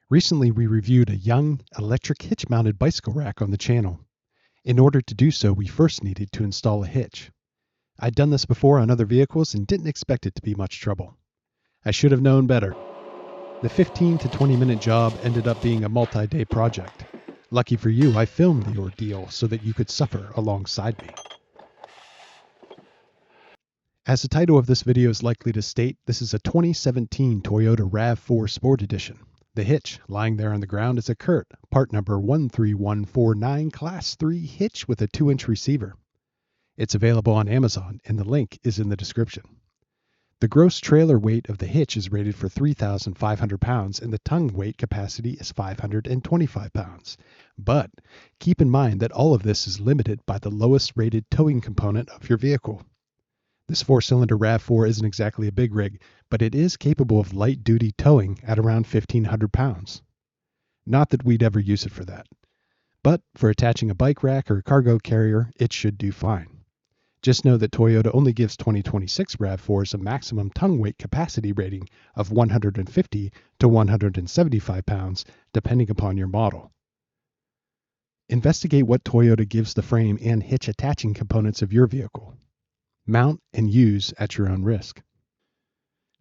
Recently, we reviewed a young electric hitch-mounted bicycle rack on the channel. In order to do so, we first needed to install a hitch. I'd done this before on other vehicles and didn't expect it to be much trouble. I should have known better. The 15 to 20 minute job ended up being a multi-day project. Lucky for you, I filmed the ordeal so that you could suffer alongside me. As the title of this video is likely to state, this is a 2017 Toyota RAV4 Sport Edition. The hitch lying there on the ground is a Curt, part number 13149 Class III hitch with a 2-inch receiver. It's available on Amazon and the link is in the description. The gross trailer weight of the hitch is rated for 3,500 pounds and the tongue weight capacity is 525 pounds. But keep in mind that all of this is limited by the lowest rated towing component of your vehicle. This 4-cylinder RAV4 isn't exactly a big rig, but it is capable of light-duty towing at around 1,500 pounds. Not that we'd ever use it for that. But for attaching a bike rack or a cargo carrier, it should do fine. Just know that Toyota only gives 2026 RAV4s a maximum tongue weight capacity rating of 150 to 175 pounds, depending upon your model. Investigate what Toyota gives the frame and hitch attaching components of your vehicle. Mount and use at your own risk.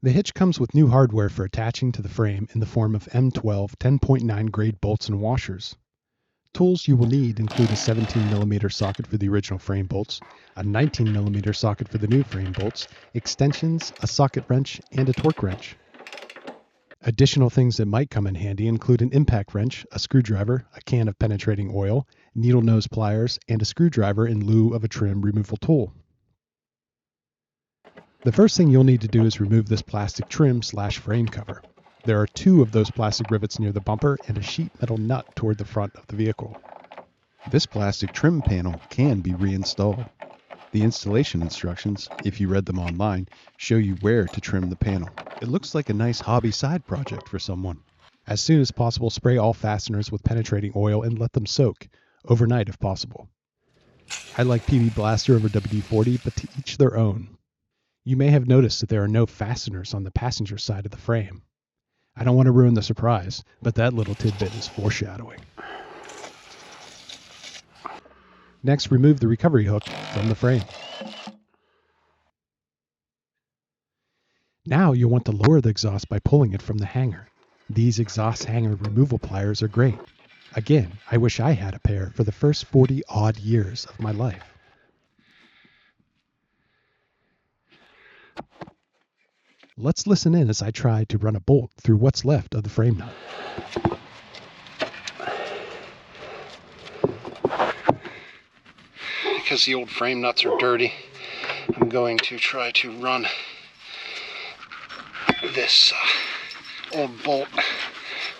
The hitch comes with new hardware for attaching to the frame in the form of M12 10.9 grade bolts and washers. Tools you will need include a 17mm socket for the original frame bolts, a 19mm socket for the new frame bolts, extensions, a socket wrench, and a torque wrench. Additional things that might come in handy include an impact wrench, a screwdriver, a can of penetrating oil, needle nose pliers, and a screwdriver in lieu of a trim removal tool. The first thing you'll need to do is remove this plastic trim/frame cover. There are 2 of those plastic rivets near the bumper and a sheet metal nut toward the front of the vehicle. This plastic trim panel can be reinstalled. The installation instructions, if you read them online, show you where to trim the panel. It looks like a nice hobby side project for someone. As soon as possible, spray all fasteners with penetrating oil and let them soak, overnight if possible. I like PB Blaster over WD-40, but to each their own. You may have noticed that there are no fasteners on the passenger side of the frame. I don't want to ruin the surprise, but that little tidbit is foreshadowing. Next, remove the recovery hook from the frame. Now you'll want to lower the exhaust by pulling it from the hanger. These exhaust hanger removal pliers are great. Again, I wish I had a pair for the first 40 odd years of my life. Let's listen in as I try to run a bolt through what's left of the frame nut. Because the old frame nuts are dirty, I'm going to try to run this old bolt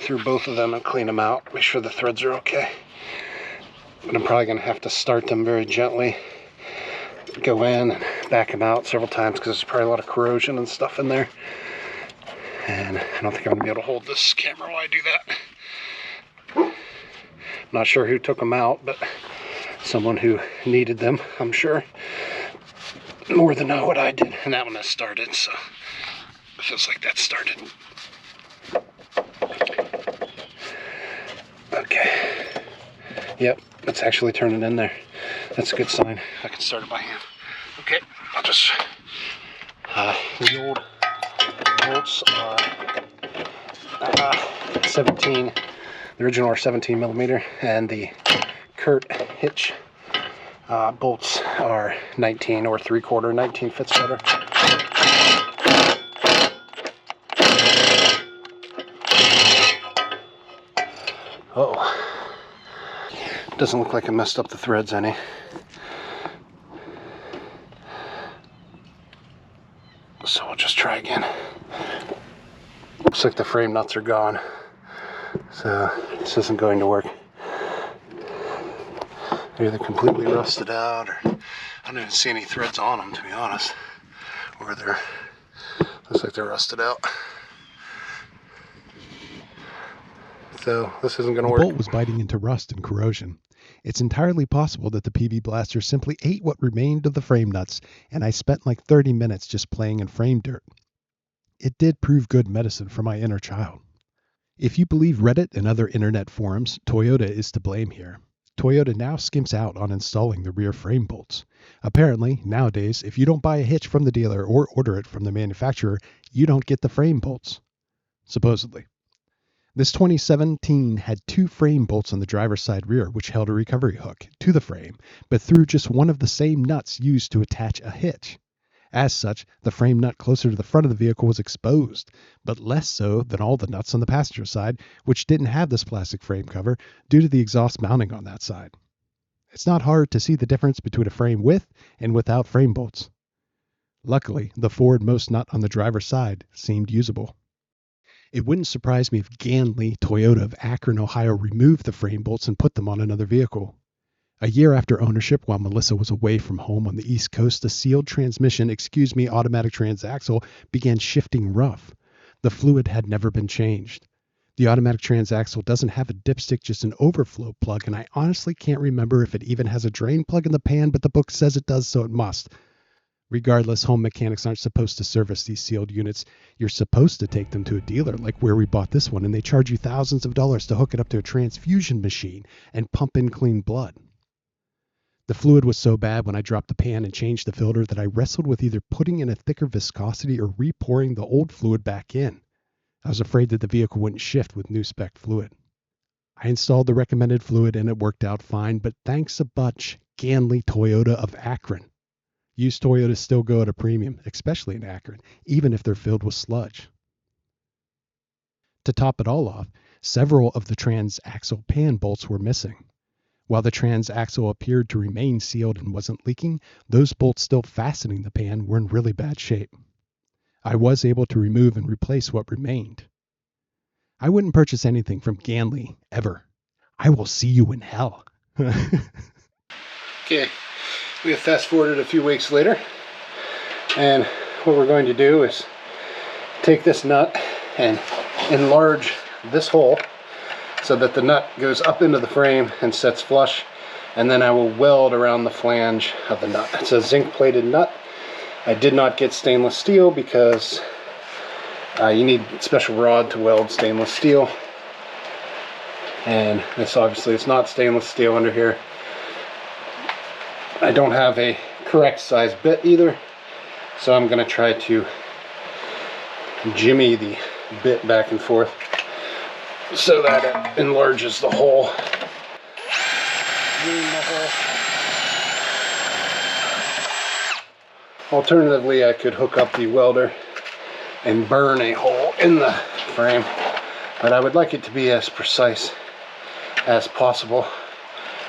through both of them and clean them out, make sure the threads are okay. But I'm probably going to have to start them very gently, go in and back them out several times because there's probably a lot of corrosion and stuff in there. And I don't think I'm going to be able to hold this camera while I do that. I'm not sure who took them out, but someone who needed them, I'm sure, more than what I did. And that one has started, so it feels like that started. Okay. Yep, it's actually turning in there. That's a good sign. I can start it by hand. Okay, I'll just... the old bolts are 17. The original are 17mm, and the Curt Hitch bolts are 19 or 3/4. 19 fits better. Uh-oh. Doesn't look like I messed up the threads any. So I'll just try again. Looks like the frame nuts are gone. So this isn't going to work. They're either completely rusted out, or I don't even see any threads on them, to be honest. Or they're, looks like they're rusted out. So this isn't going to work. The bolt was biting into rust and corrosion. It's entirely possible that the PB Blaster simply ate what remained of the frame nuts, and I spent like 30 minutes just playing in frame dirt. It did prove good medicine for my inner child. If you believe Reddit and other internet forums, Toyota is to blame here. Toyota now skimps out on installing the rear frame bolts. Apparently, nowadays, if you don't buy a hitch from the dealer or order it from the manufacturer, you don't get the frame bolts. Supposedly. This 2017 had 2 frame bolts on the driver's side rear which held a recovery hook to the frame, but through just one of the same nuts used to attach a hitch. As such, the frame nut closer to the front of the vehicle was exposed, but less so than all the nuts on the passenger side, which didn't have this plastic frame cover due to the exhaust mounting on that side. It's not hard to see the difference between a frame with and without frame bolts. Luckily, the forwardmost nut on the driver's side seemed usable. It wouldn't surprise me if Ganley Toyota of Akron, Ohio removed the frame bolts and put them on another vehicle. A year after ownership, while Melissa was away from home on the East Coast, the sealed transmission, automatic transaxle began shifting rough. The fluid had never been changed. The automatic transaxle doesn't have a dipstick, just an overflow plug, and I honestly can't remember if it even has a drain plug in the pan, but the book says it does, so it must. Regardless, home mechanics aren't supposed to service these sealed units. You're supposed to take them to a dealer, like where we bought this one, and they charge you thousands of dollars to hook it up to a transfusion machine and pump in clean blood. The fluid was so bad when I dropped the pan and changed the filter that I wrestled with either putting in a thicker viscosity or re-pouring the old fluid back in. I was afraid that the vehicle wouldn't shift with new spec fluid. I installed the recommended fluid and it worked out fine, but thanks a bunch, Ganley Toyota of Akron. Used Toyotas still go at a premium, especially in Akron, even if they're filled with sludge. To top it all off, several of the transaxle pan bolts were missing. While the transaxle appeared to remain sealed and wasn't leaking, those bolts still fastening the pan were in really bad shape. I was able to remove and replace what remained. I wouldn't purchase anything from Ganley, ever. I will see you in hell. Okay, we have fast forwarded a few weeks later, and what we're going to do is take this nut and enlarge this hole so that the nut goes up into the frame and sets flush, and then I will weld around the flange of the nut. It's a zinc plated nut. I did not get stainless steel because you need a special rod to weld stainless steel, and this obviously is not stainless steel under here. I don't have a correct size bit either, so I'm going to try to jimmy the bit back and forth so that it enlarges the hole. Alternatively, I could hook up the welder and burn a hole in the frame, but I would like it to be as precise as possible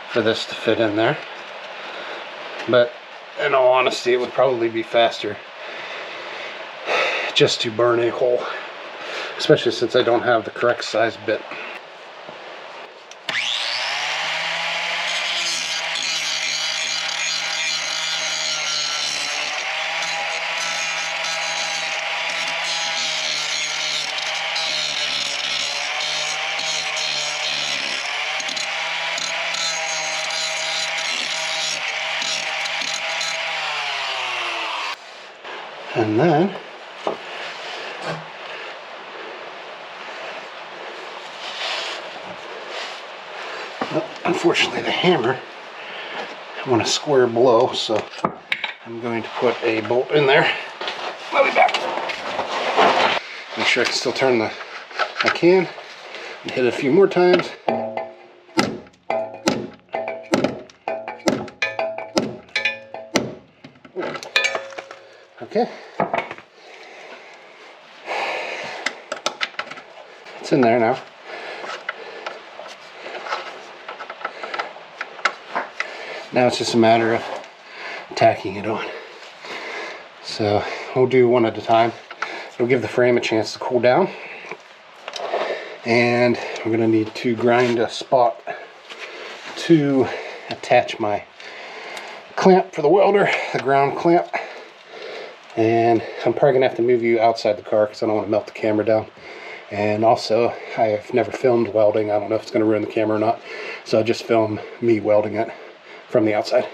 for this to fit in there. But in all honesty, it would probably be faster just to burn a hole, especially since I don't have the correct size bit. And then unfortunately the hammer, I want a square blow, so I'm going to put a bolt in there. I'll be back. Make sure I can still turn the, I can, and hit it a few more times. Okay. It's in there now. Now it's just a matter of tacking it on. So we'll do one at a time. It'll give the frame a chance to cool down. And we're going to need to grind a spot to attach my clamp for the welder, the ground clamp. And I'm probably going to have to move you outside the car because I don't want to melt the camera down. And also, I have never filmed welding. I don't know if it's going to ruin the camera or not. So I'll just film me welding it from the outside.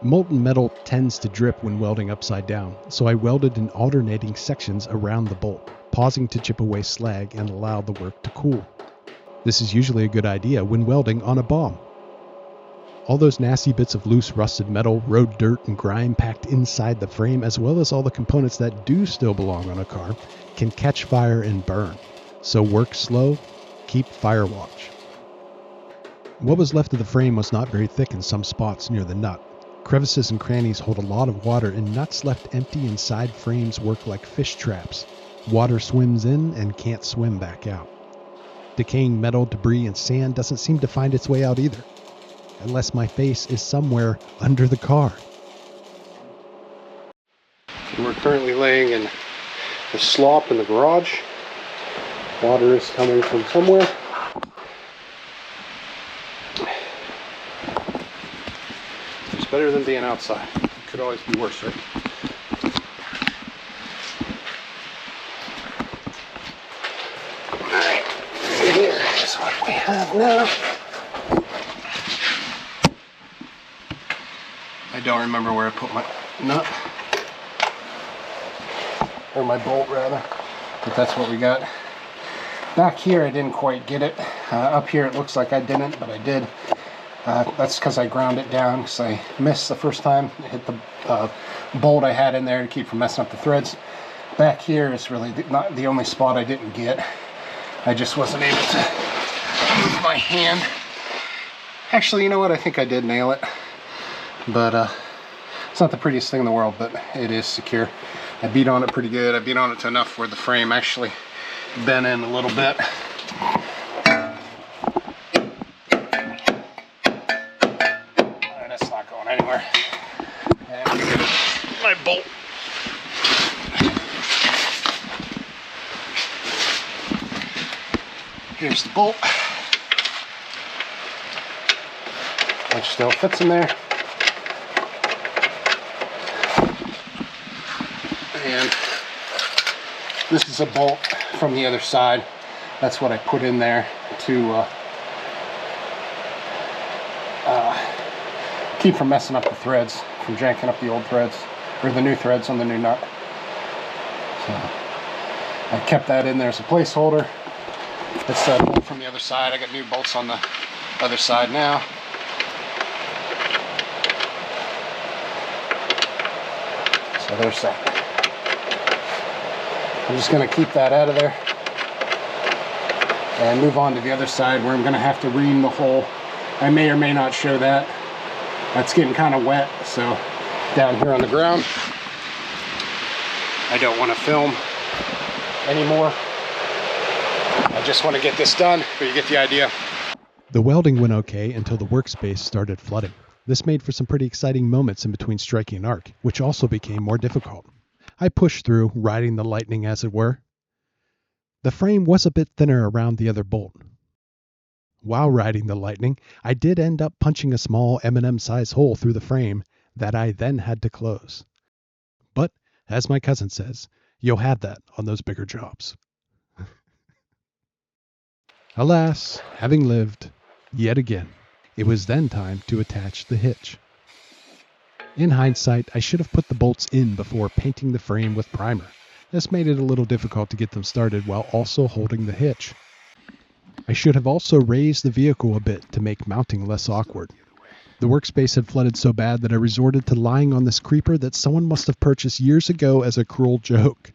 Molten metal tends to drip when welding upside down, so I welded in alternating sections around the bolt, pausing to chip away slag and allow the work to cool. This is usually a good idea when welding on a bomb. All those nasty bits of loose rusted metal, road dirt, and grime packed inside the frame, as well as all the components that do still belong on a car, can catch fire and burn. So work slow, keep fire watch. What was left of the frame was not very thick in some spots near the nut. Crevices and crannies hold a lot of water, and nuts left empty inside frames work like fish traps. Water swims in and can't swim back out. Decaying metal, debris, and sand doesn't seem to find its way out either. Unless my face is somewhere under the car. We're currently laying in the slop in the garage. Water is coming from somewhere. It's better than being outside. It could always be worse, right? Alright, here is what we have now. I don't remember where I put my nut, or my bolt rather, but that's what we got. Back here I didn't quite get it. Up here it looks like I didn't, but I did. That's because I ground it down, because I missed the first time. I hit the bolt I had in there to keep from messing up the threads. Back here is really not the only spot I didn't get. I just wasn't able to move my hand. Actually, you know what? I think I did nail it. But it's not the prettiest thing in the world, but it is secure. I beat on it pretty good. I beat on it to enough where the frame actually bent in a little bit. That's not going anywhere. And my bolt. Here's the bolt, which still fits in there. And this is a bolt from the other side. That's what I put in there to keep from messing up the threads, from janking up the old threads, or the new threads on the new nut. So I kept that in there as a placeholder. It's a bolt from the other side. I got new bolts on the other side now. So there's that. I'm just going to keep that out of there and move on to the other side where I'm going to have to ream the hole. I may or may not show that. That's getting kind of wet, so down here on the ground, I don't want to film anymore. I just want to get this done, but you get the idea. The welding went okay until the workspace started flooding. This made for some pretty exciting moments in between striking an arc, which also became more difficult. I pushed through, riding the lightning as it were. The frame was a bit thinner around the other bolt. While riding the lightning, I did end up punching a small M&M size hole through the frame that I then had to close. But, as my cousin says, you'll have that on those bigger jobs. Alas, having lived, yet again, it was then time to attach the hitch. In hindsight, I should have put the bolts in before painting the frame with primer. This made it a little difficult to get them started while also holding the hitch. I should have also raised the vehicle a bit to make mounting less awkward. The workspace had flooded so bad that I resorted to lying on this creeper that someone must have purchased years ago as a cruel joke.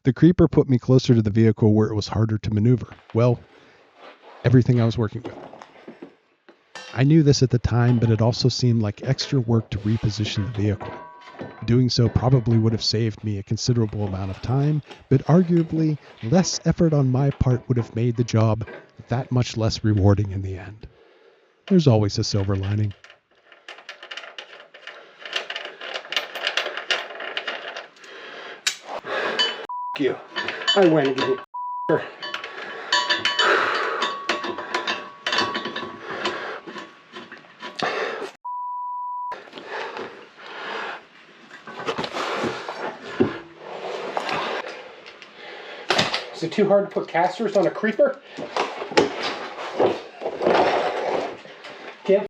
The creeper put me closer to the vehicle where it was harder to maneuver. Well, everything I was working with. I knew this at the time, but it also seemed like extra work to reposition the vehicle. Doing so probably would have saved me a considerable amount of time, but arguably less effort on my part would have made the job that much less rewarding in the end. There's always a silver lining. You. I went and get it. Is it too hard to put casters on a creeper? Can't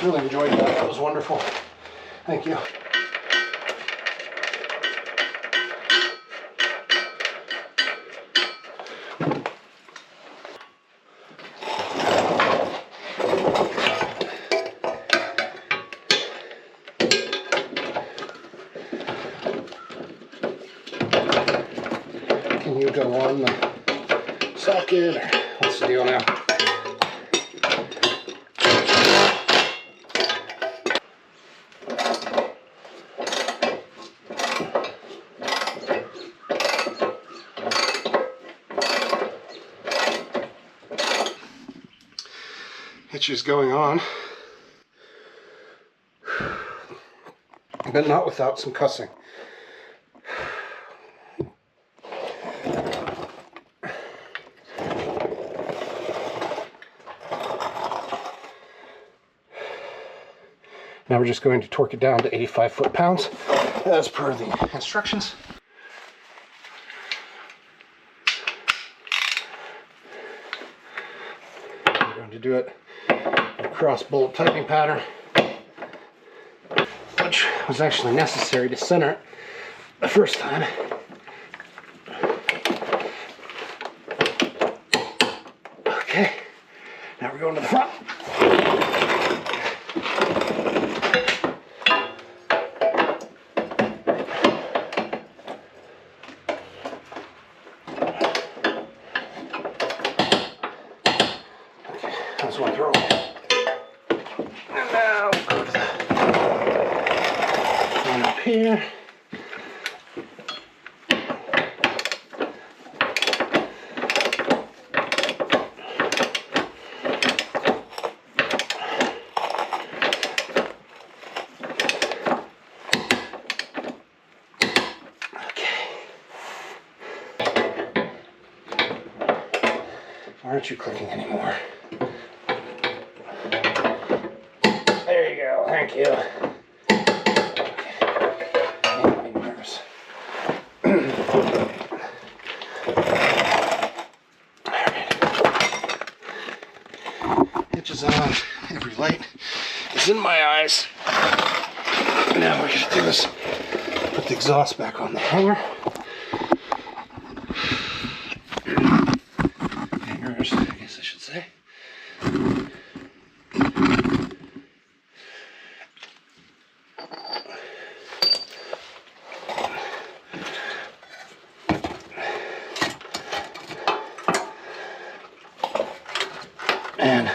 Really enjoyed that. That was wonderful. Thank you. Can you go on the socket, or what's the deal now? Hitch is going on, but not without some cussing. Now we're just going to torque it down to 85 foot-pounds as per the instructions. We're going to do it cross bullet typing pattern, which was actually necessary to center it the first time. Okay, now we're going to the front. Okay, that's one throw. And now we'll go to the one up here. Why aren't you clicking anymore? There you go, thank you. Okay. Make me nervous. Alright. Hitch is on. Every light is in my eyes. Now what we're gonna do is put the exhaust back on the hanger. I guess I should say. And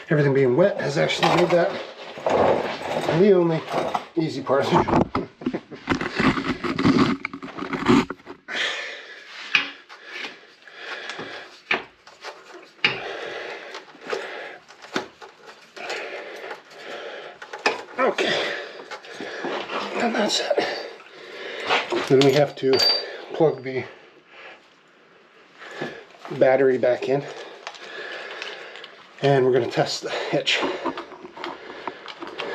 everything being wet has actually made that the only easy part of the job. Okay, and that's it. Then we have to plug the battery back in, and we're going to test the hitch.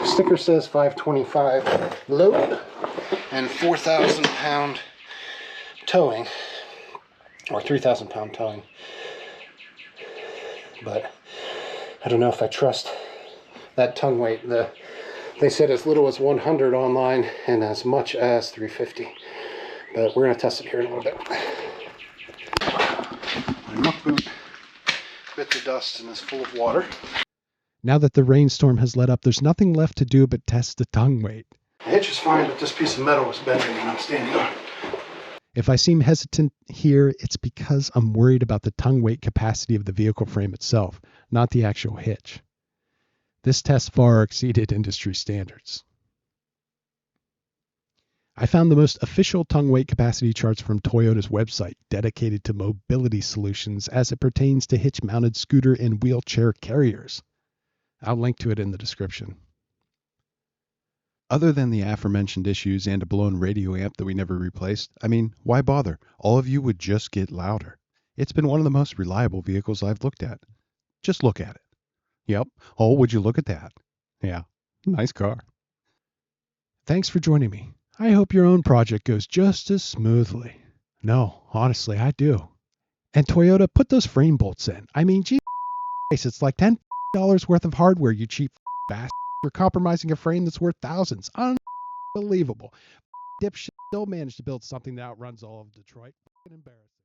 Sticker says 525 load and 4,000 pound towing, or 3,000 pound towing, but I don't know if I trust that tongue weight. They said as little as 100 online and as much as 350. But we're going to test it here in a little bit. My muck boot bit the dust and is full of water. Now that the rainstorm has let up, there's nothing left to do but test the tongue weight. The hitch is fine, but this piece of metal was bending and I'm standing on. If I seem hesitant here, it's because I'm worried about the tongue weight capacity of the vehicle frame itself, not the actual hitch. This test far exceeded industry standards. I found the most official tongue weight capacity charts from Toyota's website dedicated to mobility solutions as it pertains to hitch-mounted scooter and wheelchair carriers. I'll link to it in the description. Other than the aforementioned issues and a blown radio amp that we never replaced, I mean, why bother? All of you would just get louder. It's been one of the most reliable vehicles I've looked at. Just look at it. Yep. Oh, would you look at that? Yeah. Nice car. Thanks for joining me. I hope your own project goes just as smoothly. No, honestly, I do. And Toyota, put those frame bolts in. I mean, gee, it's like $10 worth of hardware, you cheap bastard. for compromising a frame that's worth thousands. Unbelievable. Dipshit still managed to build something that outruns all of Detroit. Embarrassing.